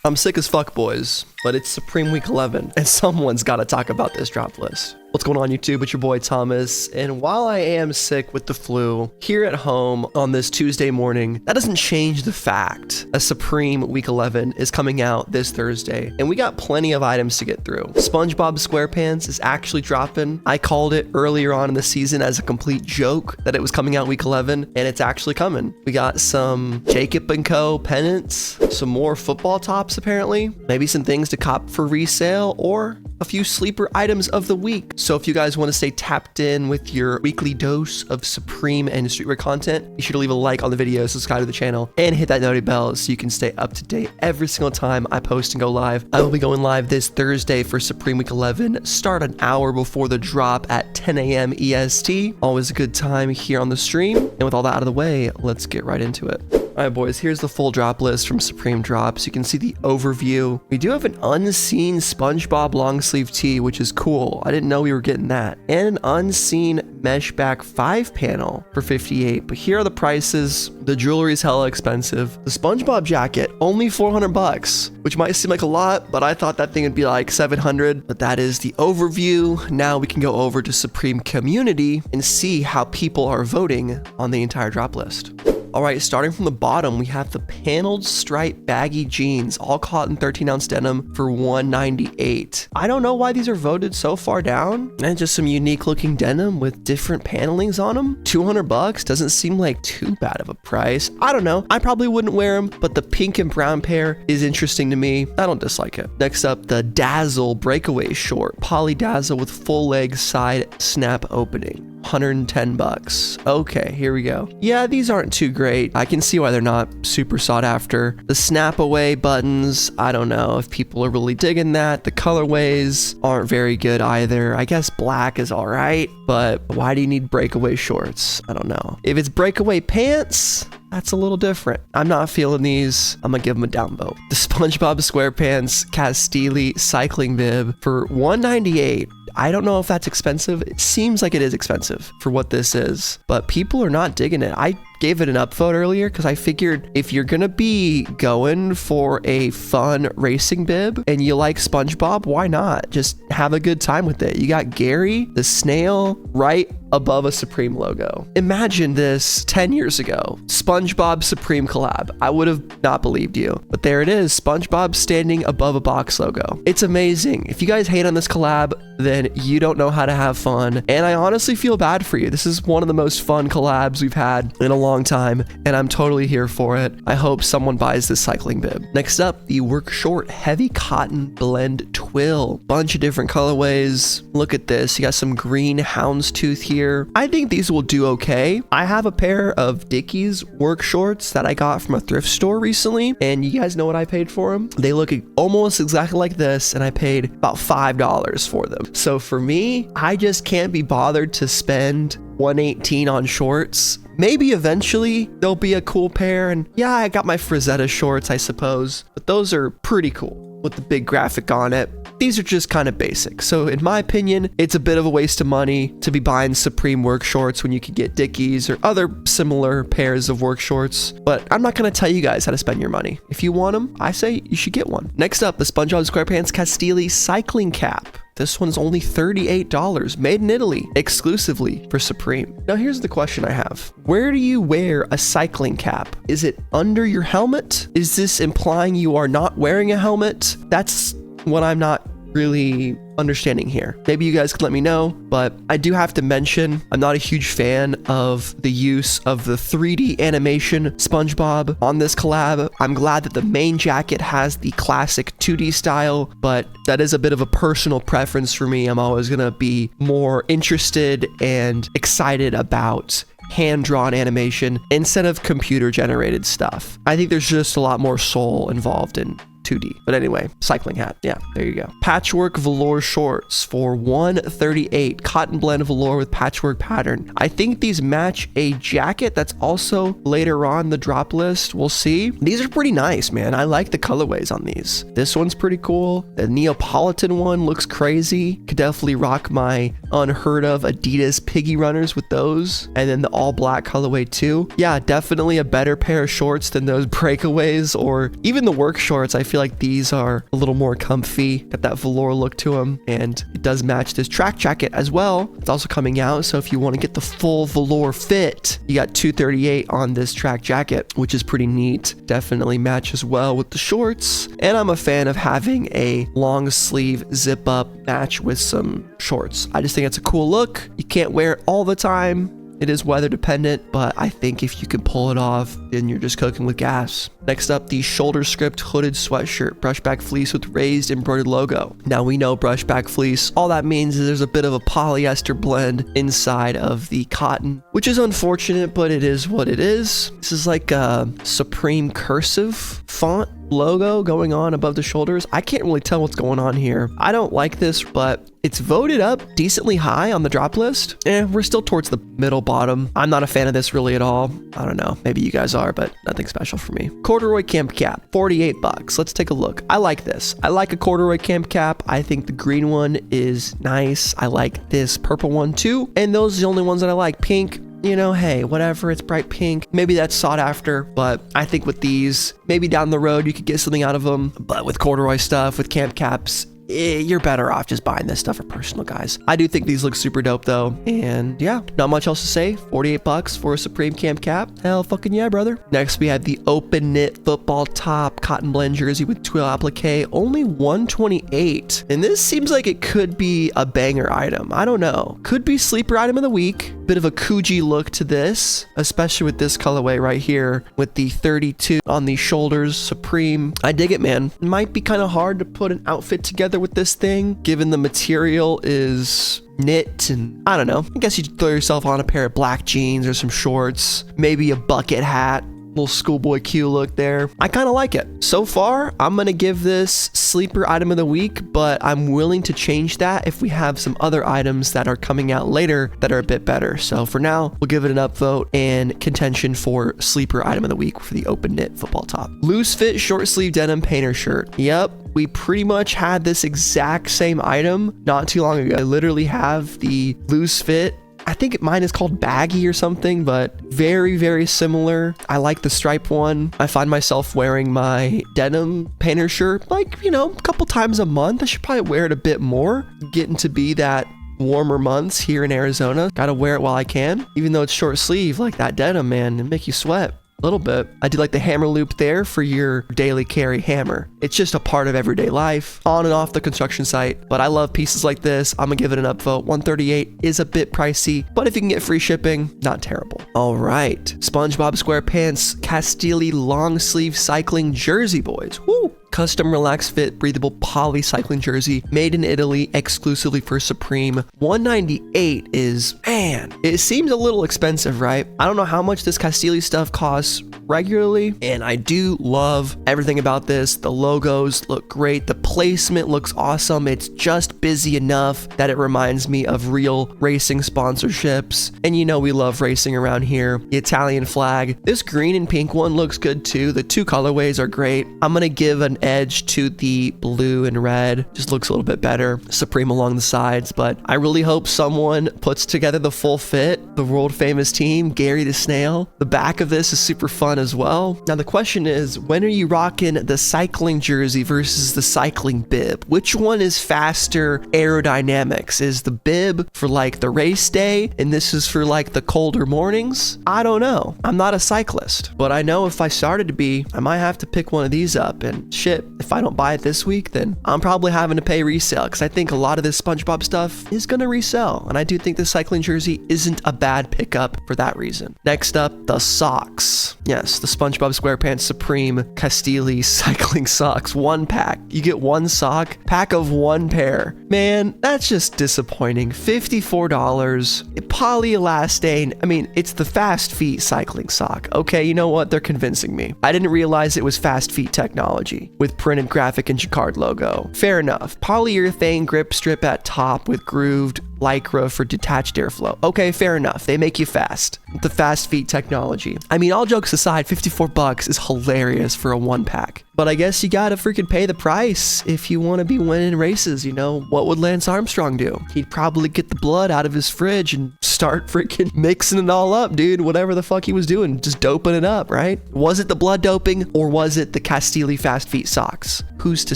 I'm sick as fuck, boys, but it's Supreme Week 11, and someone's got to talk about this drop list. What's going on, YouTube? It's your boy Thomas, and while I am sick with the flu here at home on this Tuesday morning, that doesn't change the fact a Supreme Week 11 is coming out this Thursday, and we got plenty of items to get through. Spongebob SquarePants is actually dropping. I called it earlier on in the season as a complete joke that it was coming out Week 11, and it's actually coming. We got some Jacob & Co. pennants, some more football tops apparently, maybe some things to cop for resale, or a few sleeper items of the week. So if you guys want to stay tapped in with your weekly dose of Supreme and streetwear content, be sure to leave a like on the video, subscribe to the channel, and hit that notification bell so you can stay up to date every single time I post and go live. I will be going live this Thursday for Supreme Week 11, start an hour before the drop at 10 a.m. EST. Always a good time here on the stream. And with all that out of the way, let's get right into it. All right, boys, here's the full drop list from Supreme Drops. You can see the overview. We do have an unseen SpongeBob long sleeve tee, which is cool. I didn't know we were getting that. And an unseen mesh back 5 panel for $58. But here are the prices. The jewelry is hella expensive. The SpongeBob jacket, only $400, which might seem like a lot, but I thought that thing would be like $700. But that is the overview. Now we can go over to Supreme Community and see how people are voting on the entire drop list. All right, starting from the bottom, we have the paneled stripe baggy jeans, all cotton 13-ounce denim for $198. I don't know why these are voted so far down. And just some unique looking denim with different panelings on them. $200 doesn't seem like too bad of a price. I don't know. I probably wouldn't wear them, but the pink and brown pair is interesting to me. I don't dislike it. Next up, the Dazzle Breakaway short, poly dazzle with full leg side snap opening. $110. Okay, here we go. Yeah, these aren't too great. I can see why they're not super sought after. The snap away buttons, I don't know if people are really digging that. The colorways aren't very good either. I guess black is all right, but why do you need breakaway shorts? I don't know. If it's breakaway pants, that's a little different. I'm not feeling these. I'm gonna give them a downvote. The SpongeBob SquarePants Castile cycling bib for $198. I don't know if that's expensive. It seems like it is expensive for what this is, but people are not digging it. I gave it an upvote earlier because I figured if you're gonna be going for a fun racing bib and you like SpongeBob, why not? Just have a good time with it. You got Gary, the snail, right above a Supreme logo. Imagine this 10 years ago. SpongeBob Supreme collab. I would have not believed you, but there it is. SpongeBob standing above a box logo. It's amazing. If you guys hate on this collab, then you don't know how to have fun. And I honestly feel bad for you. This is one of the most fun collabs we've had in a long time, and I'm totally here for it. I hope someone buys this cycling bib. Next up, the work short heavy cotton blend twill. Bunch of different colorways. Look at this. You got some green houndstooth here. I think these will do okay. I have a pair of Dickies work shorts that I got from a thrift store recently, and you guys know what I paid for them? They look almost exactly like this, and I paid about $5 for them. So for me, I just can't be bothered to spend $118 on shorts. Maybe eventually there'll be a cool pair, and yeah, I got my Frazetta shorts, I suppose, but those are pretty cool with the big graphic on it. These are just kind of basic. So in my opinion, it's a bit of a waste of money to be buying Supreme work shorts when you could get Dickies or other similar pairs of work shorts. But I'm not going to tell you guys how to spend your money. If you want them, I say you should get one. Next up, the SpongeBob SquarePants Castile cycling cap. This one's only $38, made in Italy, exclusively for Supreme. Now here's the question I have. Where do you wear a cycling cap? Is it under your helmet? Is this implying you are not wearing a helmet? That's what I'm not really understanding here. Maybe you guys could let me know, but I do have to mention I'm not a huge fan of the use of the 3D animation SpongeBob on this collab. I'm glad that the main jacket has the classic 2D style, but that is a bit of a personal preference for me. I'm always gonna be more interested and excited about hand-drawn animation instead of computer-generated stuff. I think there's just a lot more soul involved in 2D. But anyway, cycling hat. Yeah, there you go. Patchwork velour shorts for $138. Cotton blend velour with patchwork pattern. I think these match a jacket that's also later on the drop list. We'll see. These are pretty nice, man. I like the colorways on these. This one's pretty cool. The Neapolitan one looks crazy. Could definitely rock my unheard of Adidas Piggy Runners with those. And then the all black colorway too. Yeah, definitely a better pair of shorts than those breakaways or even the work shorts. I feel feel like these are a little more comfy, got that velour look to them, and it does match this track jacket as well. It's also coming out, so if you want to get the full velour fit, you got $238 on this track jacket, which is pretty neat. Definitely matches well with the shorts, and I'm a fan of having a long sleeve zip up match with some shorts. I just think it's a cool look. You can't wear it all the time. It is weather dependent, but I think if you can pull it off, then you're just cooking with gas. Next up, the shoulder script hooded sweatshirt, brushback fleece with raised embroidered logo. Now we know brushback fleece, all that means is there's a bit of a polyester blend inside of the cotton, which is unfortunate, but it is what it is. This is like a Supreme cursive font logo going on above the shoulders. I can't really tell what's going on here. I don't like this, but it's voted up decently high on the drop list. We're still towards the middle bottom. I'm not a fan of this really at all. I don't know, maybe you guys are, but nothing special for me. Corduroy camp cap, 48 bucks. Let's take a look. I like this. I like a corduroy camp cap. I think the green one is nice. I like this purple one too. And those are the only ones that I like. Pink, you know, hey, whatever, it's bright pink. Maybe that's sought after, but I think with these, maybe down the road, you could get something out of them. But with corduroy stuff, with camp caps, you're better off just buying this stuff for personal, guys. I do think these look super dope though. And yeah, not much else to say. 48 bucks for a Supreme camp cap. Hell fucking yeah, brother. Next, we have the open knit football top cotton blend jersey with twill applique, only $128. And this seems like it could be a banger item. I don't know. Could be sleeper item of the week. Bit of a Coogee look to this, especially with this colorway right here with the 32 on the shoulders. Supreme. I dig it, man. It might be kind of hard to put an outfit together with this thing, given the material is knit, and I don't know. I guess you'd throw yourself on a pair of black jeans or some shorts, maybe a bucket hat. Little schoolboy Q look there. I kind of like it. So far, I'm going to give this sleeper item of the week, but I'm willing to change that if we have some other items that are coming out later that are a bit better. So for now, we'll give it an upvote and contention for sleeper item of the week for the open knit football top. Loose fit short sleeve denim painter shirt. Yep. We pretty much had this exact same item not too long ago. I literally have the loose fit. I think mine is called baggy or something, but very, very similar. I like the stripe one. I find myself wearing my denim painter shirt, like, you know, a couple times a month. I should probably wear it a bit more. Getting to be that warmer months here in Arizona. Gotta wear it while I can. Even though it's short sleeve, like that denim, man, it make you sweat. A little bit. I do like the hammer loop there for your daily carry hammer. It's just a part of everyday life on and off the construction site, but I love pieces like this. I'm gonna give it an upvote. $138 is a bit pricey, but if you can get free shipping, not terrible. All right, Spongebob SquarePants Castile long sleeve cycling jersey, boys. Woo! Custom relaxed fit breathable poly cycling jersey made in Italy exclusively for Supreme. $198 is, man, it seems a little expensive, right? I don't know how much this Castile stuff costs regularly, and I do love everything about this. The logos look great. The placement looks awesome. It's just busy enough that it reminds me of real racing sponsorships. And you know we love racing around here. The Italian flag. This green and pink one looks good too. The two colorways are great. I'm gonna give an edge to the blue and red. Just looks a little bit better. Supreme along the sides, but I really hope someone puts together the full fit. The world famous team, Gary the Snail. The back of this is super fun as well. Now the question is, when are you rocking the cycling jersey versus the cycling bib? Which one is faster aerodynamics? Is the bib for like the race day and this is for like the colder mornings? I don't know. I'm not a cyclist, but I know if I started to be, I might have to pick one of these up, and shit, if I don't buy it this week, then I'm probably having to pay resale, because I think a lot of this SpongeBob stuff is gonna resell, and I do think the cycling jersey isn't a bad pickup for that reason. Next up, the socks. Yes, the SpongeBob SquarePants Supreme Castile cycling socks. One pack. You get one sock, pack of one pair. Man, that's just disappointing. $54. Polyelastane. I mean, it's the Fast Feet cycling sock. Okay, you know what? They're convincing me. I didn't realize it was Fast Feet technology with printed graphic and jacquard logo. Fair enough. Polyurethane grip strip at top with grooved lycra for detached airflow. Okay, fair enough. They make you fast. The Fast Feet technology. I mean, all jokes aside, $54 is hilarious for a one pack. But I guess you gotta freaking pay the price if you want to be winning races. You know, what would Lance Armstrong do? He'd probably get the blood out of his fridge and start freaking mixing it all up, dude. Whatever the fuck he was doing, just doping it up, right? Was it the blood doping or was it the Castile fast feet socks? Who's to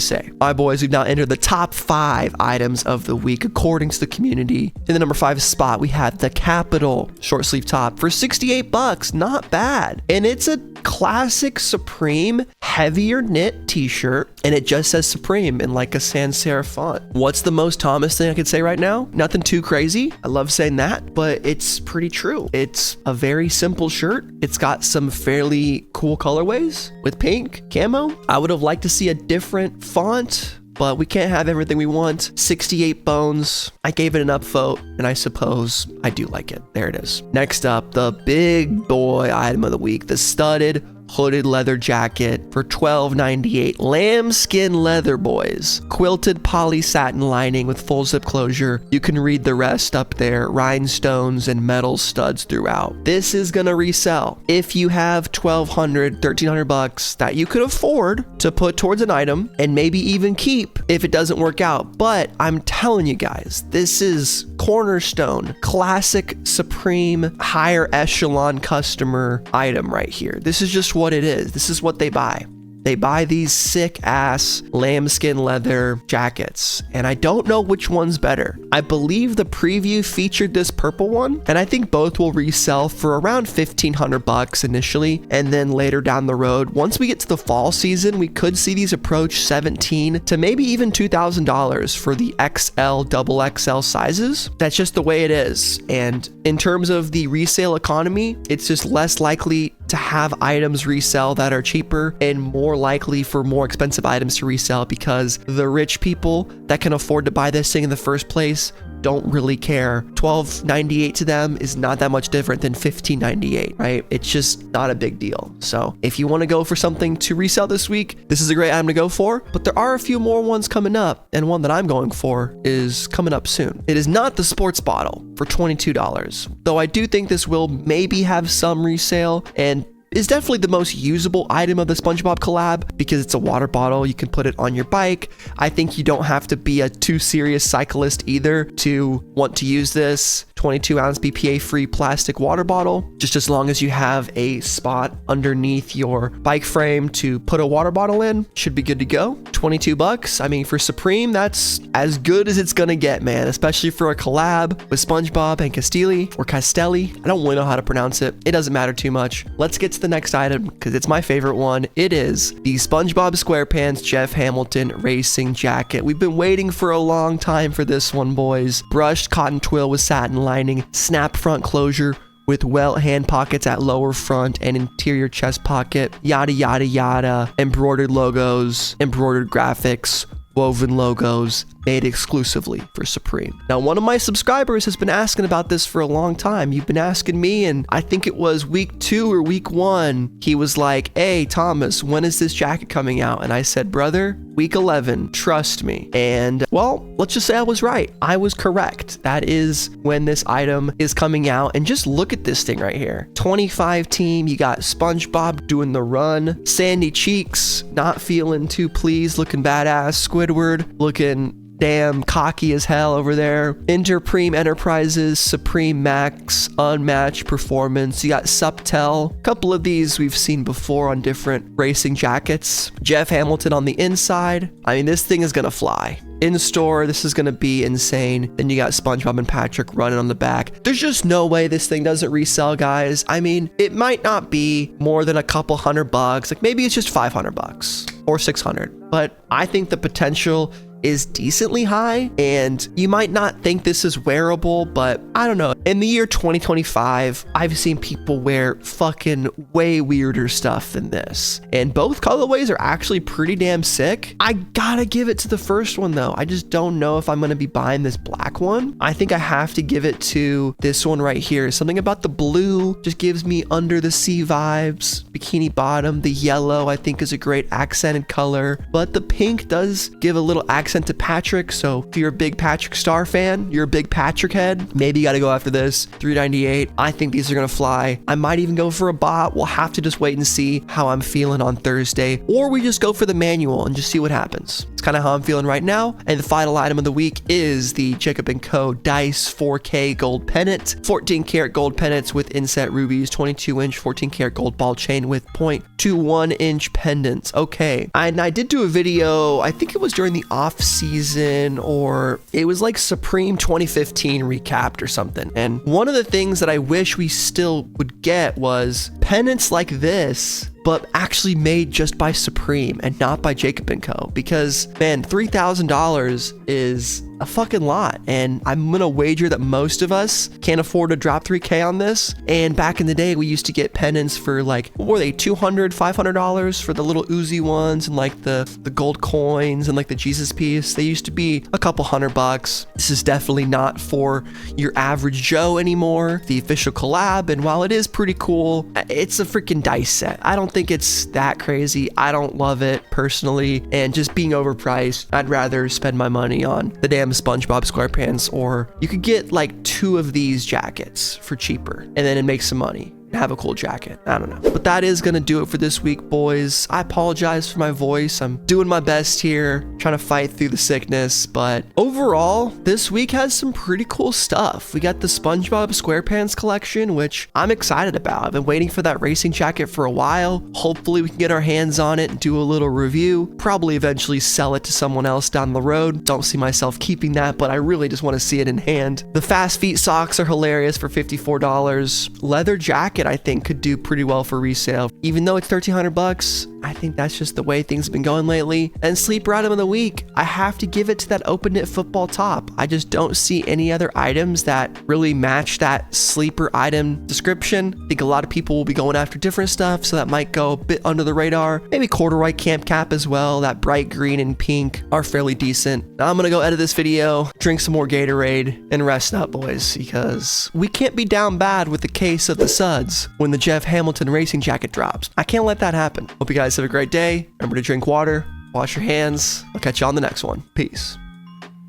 say? All right, boys, we've now entered the top 5 items of the week according to the community. In the number 5 spot, we have the Capital short sleeve top for $68. Not bad. And it's a classic Supreme heavier knit t-shirt, and it just says Supreme in like a sans serif font. What's the most Thomas thing I could say right now? Nothing too crazy. I love saying that, but it's pretty true. It's a very simple shirt. It's got some fairly cool colorways with pink camo. I would have liked to see a different font, but we can't have everything we want. 68 bones. I gave it an upvote, and I suppose I do like it. There it is. Next up, the big boy item of the week, the studded hooded leather jacket for $12.98. Lambskin leather, boys. Quilted poly satin lining with full zip closure. You can read the rest up there. Rhinestones and metal studs throughout. This is gonna resell. If you have $1,200, $1,300 that you could afford to put towards an item and maybe even keep if it doesn't work out. But I'm telling you guys, this is cornerstone, classic Supreme, higher echelon customer item right here. This is just what it is. This is what they buy. They buy these sick ass lambskin leather jackets, and I don't know which one's better. I believe the preview featured this purple one, and I think both will resell for around $1,500 initially, and then later down the road, once we get to the fall season, we could see these approach $1,700 to maybe even $2,000 for the XL, double XL sizes. That's just the way it is. And in terms of the resale economy, it's just less likely to have items resell that are cheaper and more likely for more expensive items to resell because the rich people that can afford to buy this thing in the first place don't really care. $12.98 to them is not that much different than $15.98, right? It's just not a big deal. So if you want to go for something to resell this week, this is a great item to go for, but there are a few more ones coming up, and one that I'm going for is coming up soon. It is not the sports bottle for $22, though I do think this will maybe have some resale and is definitely the most usable item of the Spongebob collab because it's a water bottle. You can put it on your bike. I think you don't have to be a too serious cyclist either to want to use this 22 ounce BPA free plastic water bottle, just as long as you have a spot underneath your bike frame to put a water bottle in, should be good to go. $22. I mean, for Supreme, that's as good as it's gonna get, man, especially for a collab with Spongebob and Castile or Castile. I don't really know how to pronounce it. It doesn't matter too much. Let's get to the next item because it's my favorite one. It is the Spongebob SquarePants Jeff Hamilton racing jacket. We've been waiting for a long time for this one, boys. Brushed cotton twill with satin lining, snap front closure with welt hand pockets at lower front and interior chest pocket, yada yada yada, embroidered logos, embroidered graphics, woven logos, made exclusively for Supreme. Now, one of my subscribers has been asking about this for a long time. You've been asking me, and I think it was week 2 or week 1. He was like, hey, Thomas, when is this jacket coming out? And I said, brother, week 11, trust me. And well, let's just say I was right. I was correct. That is when this item is coming out. And just look at this thing right here. 25 team, you got Spongebob doing the run, Sandy Cheeks, not feeling too pleased, looking badass, Squidward looking damn cocky as hell over there. Interpreme Enterprises, Supreme Max, Unmatched Performance. You got Subtel. A couple of these we've seen before on different racing jackets. Jeff Hamilton on the inside. I mean, this thing is gonna fly. In store, this is gonna be insane. Then you got SpongeBob and Patrick running on the back. There's just no way this thing doesn't resell, guys. I mean, it might not be more than a couple $100. Like maybe it's just $500 or $600. But I think the potential is decently high, and you might not think this is wearable, but I don't know. In the year 2025, I've seen people wear fucking way weirder stuff than this, and both colorways are actually pretty damn sick. I gotta give it to the first one though. I just don't know if I'm gonna be buying this black one. I think I have to give it to this one right here. Something about the blue just gives me under the sea vibes. Bikini bottom, the yellow I think is a great accented color, but the pink does give a little accent sent to Patrick. So if you're a big Patrick Star fan, you're a big Patrick head, maybe you got to go after this. $3.98. I think these are going to fly. I might even go for a bot. We'll have to just wait and see how I'm feeling on Thursday, or we just go for the manual and just see what happens. It's kind of how I'm feeling right now. And the final item of the week is the Jacob & Co. Dice 4K gold pennant, 14 karat gold pennants with inset rubies, 22 inch 14 karat gold ball chain with 0.21 inch pendants. Okay. And I did do a video, I think it was during the off season, or it was like Supreme 2015 recapped or something. And one of the things that I wish we still would get was pennants like this, but actually made just by Supreme and not by Jacob & Co. Because, man, $3,000 is a fucking lot, and I'm gonna wager that most of us can't afford to drop $3K on this. And back in the day, we used to get pendants for like, what were they, $200, $500 for the little Uzi ones, and like the gold coins and like the Jesus piece. They used to be a couple $100. This is definitely not for your average Joe anymore. The official collab, and while it is pretty cool, it's a freaking dice set. I don't think it's that crazy. I don't love it personally, and just being overpriced, I'd rather spend my money on the damn Spongebob SquarePants, or you could get like 2 of these jackets for cheaper and then it makes some money. Have a cool jacket. I don't know. But that is gonna do it for this week, boys. I apologize for my voice. I'm doing my best here, trying to fight through the sickness, but overall, this week has some pretty cool stuff. We got the Spongebob SquarePants collection, which I'm excited about. I've been waiting for that racing jacket for a while. Hopefully we can get our hands on it and do a little review. Probably eventually sell it to someone else down the road. Don't see myself keeping that, but I really just want to see it in hand. The Fast Feet socks are hilarious for $54. Leather jacket, I think, could do pretty well for resale. Even though it's $1,300, I think that's just the way things have been going lately. And sleeper item of the week, I have to give it to that open knit football top. I just don't see any other items that really match that sleeper item description. I think a lot of people will be going after different stuff, so that might go a bit under the radar. Maybe corduroy camp cap as well. That bright green and pink are fairly decent. Now I'm gonna go edit this video, drink some more Gatorade, and rest up, boys, because we can't be down bad with the case of the suds when the Jeff Hamilton racing jacket drops. I can't let that happen. Hope you guys have a great day. Remember to drink water, wash your hands. I'll catch you on the next one. Peace.